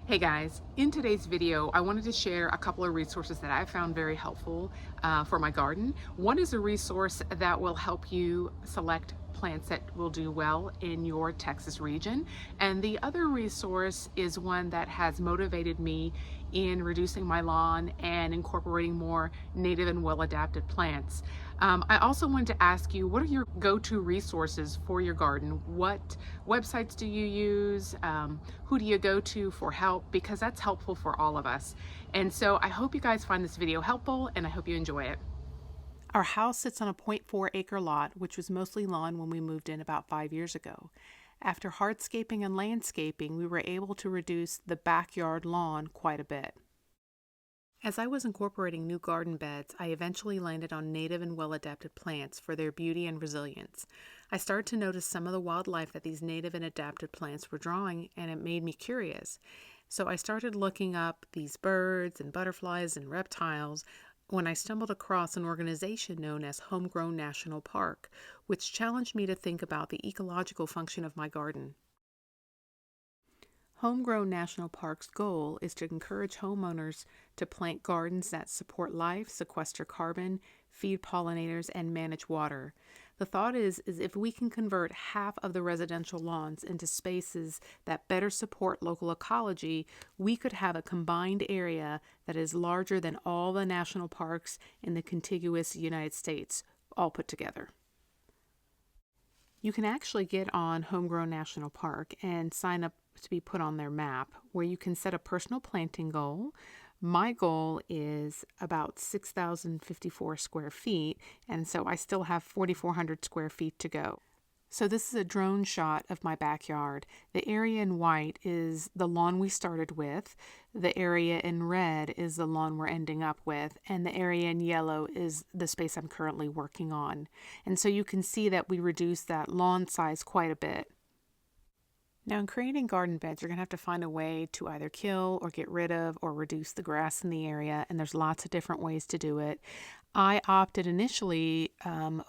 Hey guys, in today's video, I wanted to share a couple of resources that I found very helpful for my garden. One is a resource that will help you select plants that will do well in your Texas region. And the other resource is one that has motivated me in reducing my lawn and incorporating more native and well-adapted plants. I also wanted to ask you, what are your go-to resources for your garden? What websites do you use? Who do you go to for help? Because that's helpful for all of us. And so I hope you guys find this video helpful, and I hope you enjoy it. Our house sits on a 0.4-acre lot, which was mostly lawn when we moved in about 5 years ago. After hardscaping and landscaping, we were able to reduce the backyard lawn quite a bit. As I was incorporating new garden beds, I eventually landed on native and well-adapted plants for their beauty and resilience. I started to notice some of the wildlife that these native and adapted plants were drawing, and it made me curious. So I started looking up these birds and butterflies and reptiles when I stumbled across an organization known as Homegrown National Park, which challenged me to think about the ecological function of my garden. Homegrown National Park's goal is to encourage homeowners to plant gardens that support life, sequester carbon, feed pollinators, and manage water. The thought is if we can convert half of the residential lawns into spaces that better support local ecology, we could have a combined area that is larger than all the national parks in the contiguous United States, all put together. You can actually get on Homegrown National Park and sign up to be put on their map, where you can set a personal planting goal. My goal is about 6,054 square feet, and so I still have 4,400 square feet to go. So this is a drone shot of my backyard. The area in white is the lawn we started with. The area in red is the lawn we're ending up with. And the area in yellow is the space I'm currently working on. And so you can see that we reduced that lawn size quite a bit. Now, in creating garden beds, you're going to have to find a way to either kill or get rid of or reduce the grass in the area, and there's lots of different ways to do it. I opted initially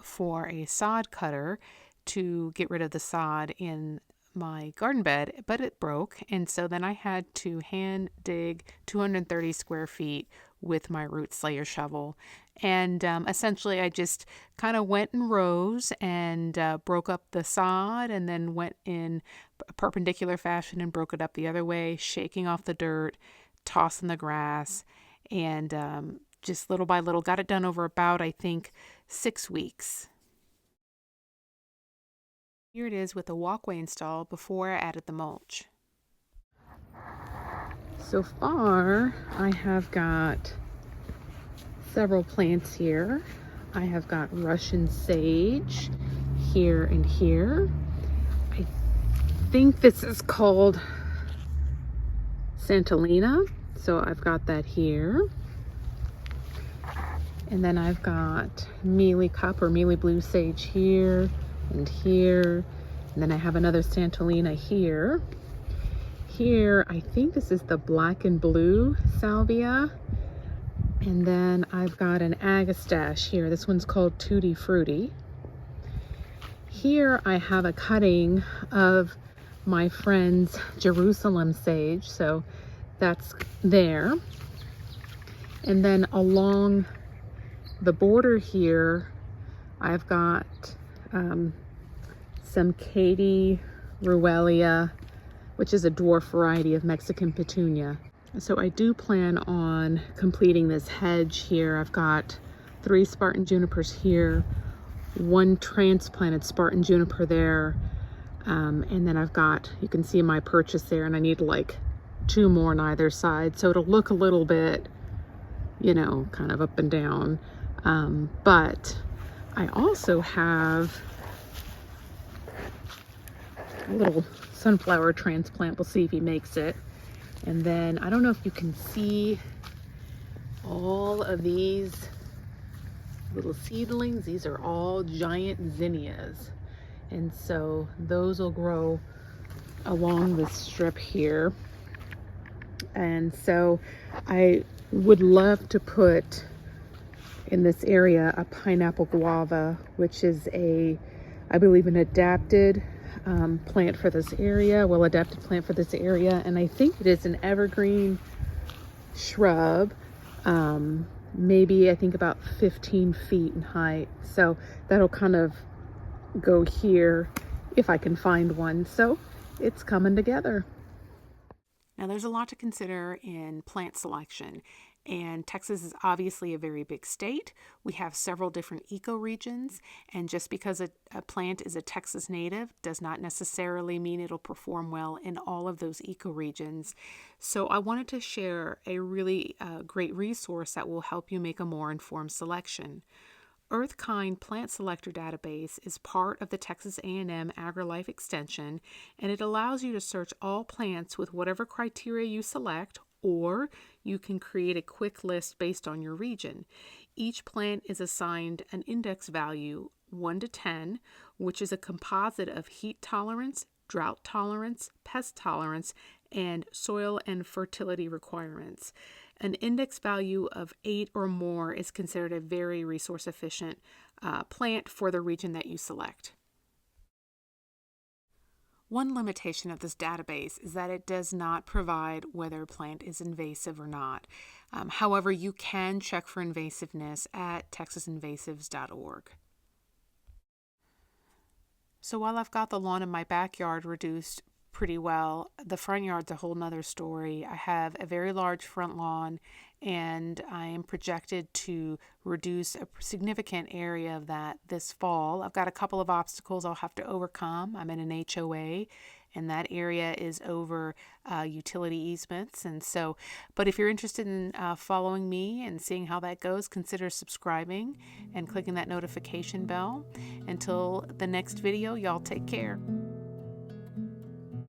for a sod cutter to get rid of the sod in my garden bed, but it broke, and so then I had to hand dig 230 square feet with my root slayer shovel. And essentially I just kind of went in rows and broke up the sod, and then went in a perpendicular fashion and broke it up the other way, shaking off the dirt, tossing the grass, and just little by little got it done over about, I think, 6 weeks. Here it is with a walkway installed before I added the mulch. So far, I have got several plants here. I have got Russian sage here and here. I think this is called Santolina, so I've got that here. And then I've got mealy cup or mealy blue sage here and here. And then I have another Santolina here. Here, I think this is the black and blue salvia. And then I've got an agastache here. This one's called Tutti Frutti. Here I have a cutting of my friend's Jerusalem sage, so that's there. And then along the border here, I've got some Katie Ruellia, which is a dwarf variety of Mexican petunia. So I do plan on completing this hedge here. I've got 3 Spartan junipers here, 1 transplanted Spartan juniper there, and then I've got, you can see my purchase there, and I need like 2 more on either side, so it'll look a little bit, you know, kind of up and down. But I also have a little sunflower transplant. We'll see if he makes it. And then I don't know if you can see all of these little seedlings. These are all giant zinnias, and so those will grow along this strip here. And so I would love to put in this area a pineapple guava, which is I believe, an adapted plant for this area, well adapted plant for this area, and I think it is an evergreen shrub, maybe I think about 15 feet in height. So that'll kind of go here if I can find one. So it's coming together. Now there's a lot to consider in plant selection, and Texas is obviously a very big state. We have several different ecoregions, and just because a plant is a Texas native does not necessarily mean it'll perform well in all of those ecoregions. So I wanted to share a really great resource that will help you make a more informed selection. EarthKind Plant Selector Database is part of the Texas A&M AgriLife Extension, and it allows you to search all plants with whatever criteria you select, or you can create a quick list based on your region. Each plant is assigned an index value 1 to 10, which is a composite of heat tolerance, drought tolerance, pest tolerance, and soil and fertility requirements. An index value of 8 or more is considered a very resource efficient plant for the region that you select. One limitation of this database is that it does not provide whether a plant is invasive or not. However, you can check for invasiveness at texasinvasives.org. So while I've got the lawn in my backyard reduced pretty well, the front yard's a whole nother story. I have a very large front lawn, and I am projected to reduce a significant area of that this fall. I've got a couple of obstacles I'll have to overcome. I'm in an HOA, and that area is over utility easements. And so, but if you're interested in following me and seeing how that goes, consider subscribing and clicking that notification bell. Until the next video, y'all take care.